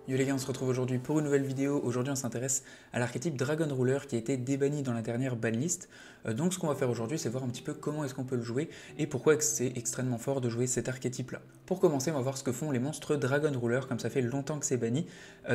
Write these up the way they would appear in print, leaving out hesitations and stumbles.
Yo les gars, on se retrouve aujourd'hui pour une nouvelle vidéo. Aujourd'hui, on s'intéresse à l'archétype Dragon Ruler qui a été débanni dans la dernière banlist. Donc ce qu'on va faire aujourd'hui, c'est voir un petit peu comment est-ce qu'on peut le jouer et pourquoi c'est extrêmement fort de jouer cet archétype-là. Pour commencer, on va voir ce que font les monstres Dragon Ruler, comme ça fait longtemps que c'est banni.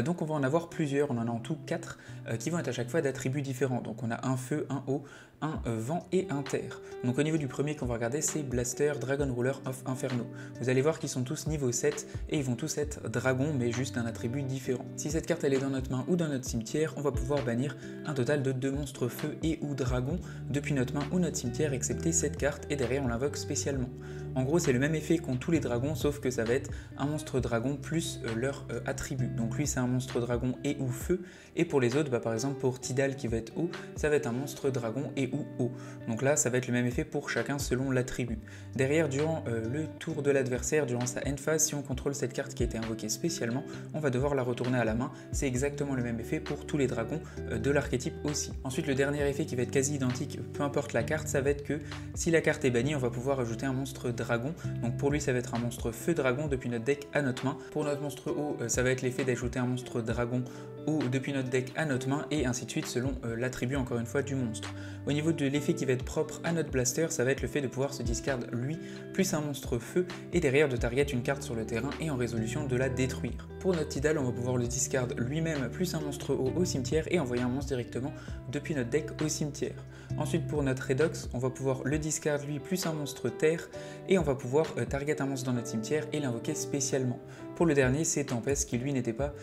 Donc on va en avoir plusieurs, on en a en tout 4 qui vont être à chaque fois d'attributs différents. Donc on a un feu, un eau, un vent et un terre. Donc au niveau du premier qu'on va regarder, c'est Blaster Dragon Ruler of Inferno. Vous allez voir qu'ils sont tous niveau 7 et ils vont tous être dragons mais juste un attribut différent. Si cette carte elle est dans notre main ou dans notre cimetière, on va pouvoir bannir un total de 2 monstres feu et ou dragons depuis notre main ou notre cimetière excepté cette carte et derrière on l'invoque spécialement. En gros c'est le même effet qu'ont tous les dragons sauf que ça va être un monstre dragon plus leur attribut. Donc lui c'est un monstre dragon et ou feu et pour les autres par exemple pour Tidal qui va être eau, ça va être un monstre dragon et ou eau. Donc là ça va être le même effet pour chacun selon l'attribut. Derrière durant le tour de l'adversaire, durant sa end phase, si on contrôle cette carte qui a été invoquée spécialement, on va devoir la retourner à la main. C'est exactement le même effet pour tous les dragons de l'archétype aussi. Ensuite le dernier effet qui va être quasi identique, peu importe la carte, ça va être que si la carte est bannie, on va pouvoir ajouter un monstre dragon. Donc pour lui ça va être un monstre feu dragon depuis notre deck à notre main. Pour notre monstre eau, ça va être l'effet d'ajouter un monstre dragon eau depuis notre deck à notre main et ainsi de suite selon l'attribut encore une fois du monstre. Au niveau de l'effet qui va être propre à notre blaster, ça va être le fait de pouvoir se discard lui plus un monstre feu et derrière de target une carte sur le terrain et en résolution de la détruire. Pour notre Tidal, on va pouvoir le discard lui-même plus un monstre eau au cimetière et envoyer un monstre directement depuis notre deck au cimetière. Ensuite pour notre Redox, on va pouvoir le discard lui plus un monstre terre et on va pouvoir target un monstre dans notre cimetière et l'invoquer spécialement. Pour le dernier, c'est Tempest qui lui n'était pas,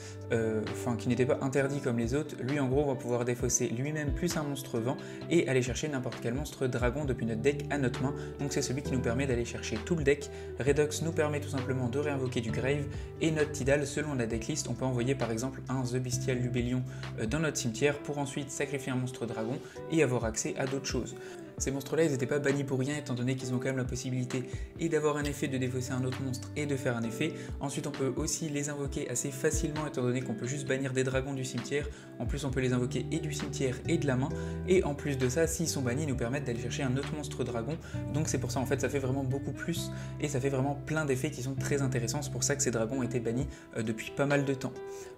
interdit comme les autres. Lui en gros on va pouvoir défausser lui-même plus un monstre vent et aller chercher n'importe quel monstre dragon depuis notre deck à notre main. Donc c'est celui qui nous permet d'aller chercher tout le deck. Redox nous permet tout simplement de réinvoquer du Grave et notre Tidal selon la decklist on peut envoyer par exemple un The Bestial Lubellion dans notre cimetière pour ensuite sacrifier un monstre dragon et avoir accès à d'autres choses. Ces monstres-là, ils n'étaient pas bannis pour rien, étant donné qu'ils ont quand même la possibilité et d'avoir un effet de défausser un autre monstre et de faire un effet. Ensuite, on peut aussi les invoquer assez facilement, étant donné qu'on peut juste bannir des dragons du cimetière. En plus, on peut les invoquer et du cimetière et de la main. Et en plus de ça, s'ils sont bannis, ils nous permettent d'aller chercher un autre monstre dragon. Donc c'est pour ça, en fait, ça fait vraiment beaucoup plus et ça fait vraiment plein d'effets qui sont très intéressants. C'est pour ça que ces dragons ont été bannis depuis pas mal de temps.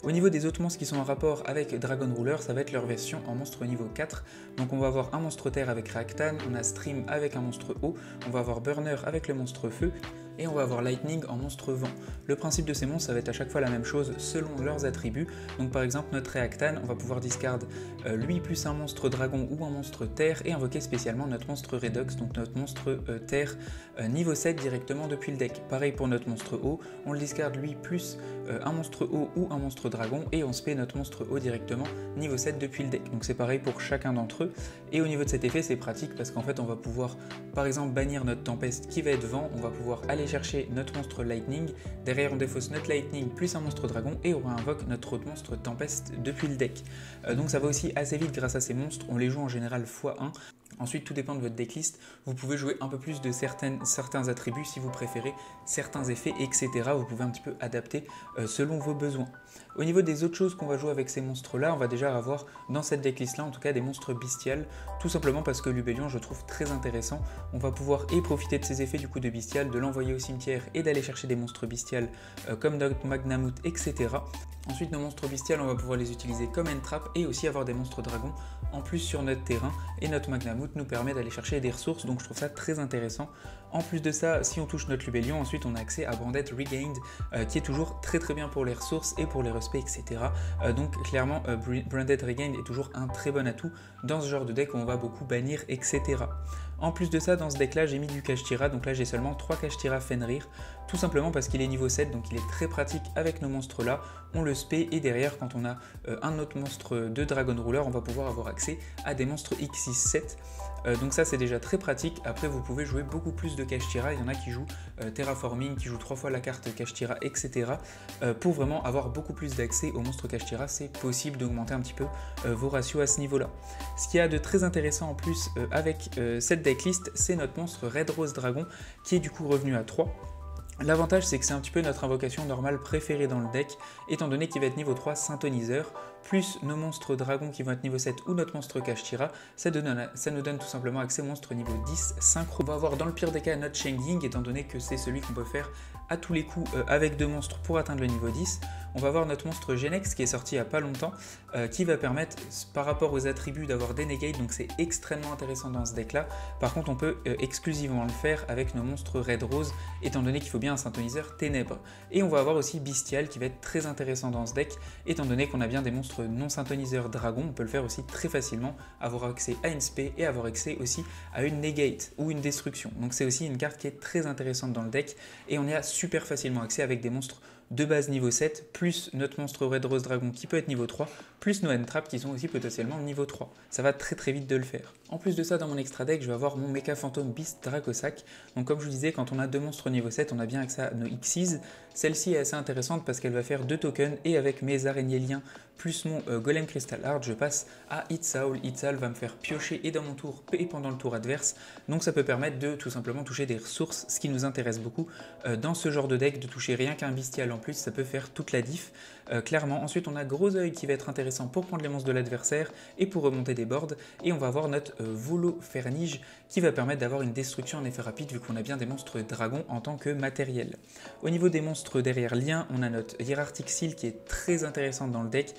Au niveau des autres monstres qui sont en rapport avec Dragon Ruler, ça va être leur version en monstre niveau 4. Donc on va avoir un monstre terre avec Raktan, on a Stream avec un monstre eau, on va avoir Burner avec le monstre feu, et on va avoir Lightning en monstre vent. Le principe de ces monstres, ça va être à chaque fois la même chose selon leurs attributs. Donc par exemple notre Reactan, on va pouvoir discard lui plus un monstre dragon ou un monstre terre et invoquer spécialement notre monstre Redox, donc notre monstre terre niveau 7 directement depuis le deck. Pareil pour notre monstre eau, on le discard lui plus un monstre eau ou un monstre dragon et on spé notre monstre eau directement niveau 7 depuis le deck. Donc c'est pareil pour chacun d'entre eux. Et au niveau de cet effet, c'est pratique parce qu'en fait on va pouvoir par exemple bannir notre Tempest qui va être vent, on va pouvoir aller chercher notre monstre Lightning, derrière on défausse notre Lightning plus un monstre dragon et on réinvoque notre autre monstre Tempest depuis le deck. Donc ça va aussi assez vite grâce à ces monstres, on les joue en général x1. Ensuite, tout dépend de votre decklist. Vous pouvez jouer un peu plus de certains attributs si vous préférez, certains effets, etc. Vous pouvez un petit peu adapter selon vos besoins. Au niveau des autres choses qu'on va jouer avec ces monstres-là, on va déjà avoir dans cette decklist-là, en tout cas, des monstres bestiales, tout simplement parce que Lubellion, je trouve très intéressant. On va pouvoir profiter de ces effets du coup de bestial, de l'envoyer au cimetière et d'aller chercher des monstres bestiales comme notre Magnamut, etc. Ensuite, nos monstres bestiales, on va pouvoir les utiliser comme entrap et aussi avoir des monstres dragons en plus sur notre terrain. Et notre Magnamut nous permet d'aller chercher des ressources, donc je trouve ça très intéressant. En plus de ça, si on touche notre Lubellion, ensuite on a accès à Branded Regained, qui est toujours très bien pour les ressources et pour les respects, etc. Donc clairement, Branded Regained est toujours un très bon atout dans ce genre de deck où on va beaucoup bannir, etc. En plus de ça, dans ce deck là, j'ai mis du Kashtira, donc là j'ai seulement 3 Kashtira Fenrir, tout simplement parce qu'il est niveau 7, donc il est très pratique avec nos monstres là, on le spé et derrière quand on a un autre monstre de Dragon Ruler, on va pouvoir avoir accès à des monstres X6-7, donc ça c'est déjà très pratique. Après vous pouvez jouer beaucoup plus de Kashtira, il y en a qui jouent Terraforming, qui jouent 3 fois la carte Kashtira, etc. Pour vraiment avoir beaucoup plus d'accès aux monstres Kashtira, c'est possible d'augmenter un petit peu vos ratios à ce niveau là. Ce qu'il y a de très intéressant en plus avec cette decklist, c'est notre monstre Red Rose Dragon qui est du coup revenu à 3. L'avantage c'est que c'est un petit peu notre invocation normale préférée dans le deck, étant donné qu'il va être niveau 3 synthoniseur, plus nos monstres dragons qui vont être niveau 7 ou notre monstre Kashtira, ça nous donne tout simplement accès au monstre niveau 10 synchro. On va avoir dans le pire des cas notre Changing, étant donné que c'est celui qu'on peut faire à tous les coups avec 2 monstres pour atteindre le niveau 10. On va avoir notre monstre Genex qui est sorti il n'y a pas longtemps, qui va permettre par rapport aux attributs d'avoir des negate, donc c'est extrêmement intéressant dans ce deck là. Par contre on peut exclusivement le faire avec nos monstres Red Rose, étant donné qu'il faut bien un synthoniseur ténèbres. Et on va avoir aussi Bestial qui va être très intéressant dans ce deck, étant donné qu'on a bien des monstres non synthoniseurs dragon, on peut le faire aussi très facilement, avoir accès à une spé et avoir accès aussi à une negate ou une destruction. Donc c'est aussi une carte qui est très intéressante dans le deck, et on y a super facilement accès avec des monstres de base niveau 7, plus notre monstre Red Rose Dragon qui peut être niveau 3, plus nos N-Trap qui sont aussi potentiellement niveau 3. Ça va très très vite de le faire. En plus de ça, dans mon extra deck, je vais avoir mon Mecha Phantom Beast Dracosac. Donc comme je vous disais, quand on a 2 monstres niveau 7, on a bien accès à nos Xyz. Celle-ci est assez intéressante parce qu'elle va faire 2 tokens, et avec mes araignées liens plus mon Golem Crystal Heart, je passe à Itzawl. Itzawl va me faire piocher et dans mon tour et pendant le tour adverse. Donc ça peut permettre de tout simplement toucher des ressources, ce qui nous intéresse beaucoup dans ce genre de deck, de toucher rien qu'un Bestial en plus, ça peut faire toute la diff, clairement. Ensuite on a Gros Oeil qui va être intéressant pour prendre les monstres de l'adversaire et pour remonter des boards, et on va avoir notre Volo Fernige qui va permettre d'avoir une destruction en effet rapide vu qu'on a bien des monstres dragons en tant que matériel. Au niveau des monstres derrière lien, on a notre Hierarchic Seal qui est très intéressante dans le deck.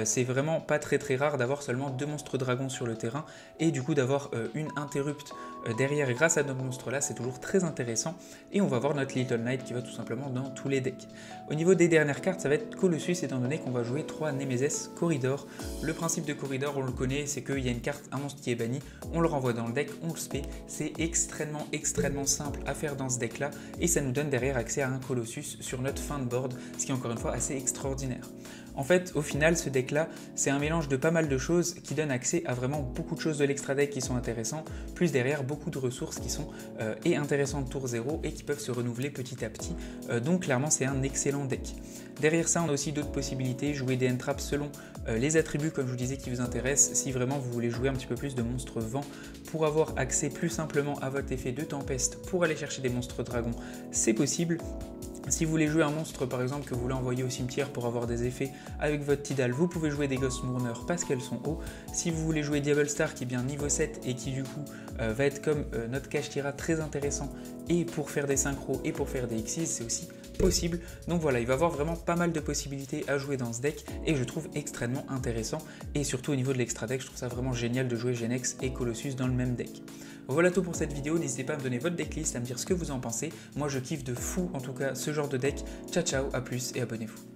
C'est vraiment pas très rare d'avoir seulement 2 monstres dragons sur le terrain, et du coup d'avoir une interrupte derrière grâce à notre monstre là, c'est toujours très intéressant. Et on va voir notre Little Knight qui va tout simplement dans tous les decks. Au niveau des dernières cartes, ça va être Colossus, étant donné qu'on va jouer 3 Nemesis Corridor. Le principe de Corridor, on le connaît, c'est qu'il y a une carte, un monstre qui est banni, on le renvoie dans le deck, on le spé. C'est extrêmement simple à faire dans ce deck là, et ça nous donne derrière accès à un Colossus sur notre fin de board, ce qui est encore une fois assez extraordinaire. En fait, au final, ce deck là, c'est un mélange de pas mal de choses qui donne accès à vraiment beaucoup de choses de l'extra deck qui sont intéressants, plus derrière beaucoup de ressources qui sont intéressantes tour 0 et qui peuvent se renouveler petit à petit. Donc clairement, c'est un excellent deck. Derrière ça, on a aussi d'autres possibilités, jouer des N-Traps selon les attributs, comme je vous disais, qui vous intéressent. Si vraiment vous voulez jouer un petit peu plus de monstres vent pour avoir accès plus simplement à votre effet de tempête pour aller chercher des monstres dragons, c'est possible. Si vous voulez jouer un monstre par exemple que vous voulez envoyer au cimetière pour avoir des effets avec votre Tidal, vous pouvez jouer des Ghost Mourner parce qu'elles sont hauts. Si vous voulez jouer Diablo Star qui est bien niveau 7 et qui du coup va être comme notre Kashtira très intéressant, et pour faire des synchros et pour faire des Xyz, c'est aussi possible. Donc voilà, il va y avoir vraiment pas mal de possibilités à jouer dans ce deck, et je trouve extrêmement intéressant. Et surtout au niveau de l'extra deck, je trouve ça vraiment génial de jouer Genex et Colossus dans le même deck. Voilà tout pour cette vidéo, n'hésitez pas à me donner votre decklist, à me dire ce que vous en pensez. Moi je kiffe de fou en tout cas ce genre de deck. Ciao ciao, à plus et abonnez-vous.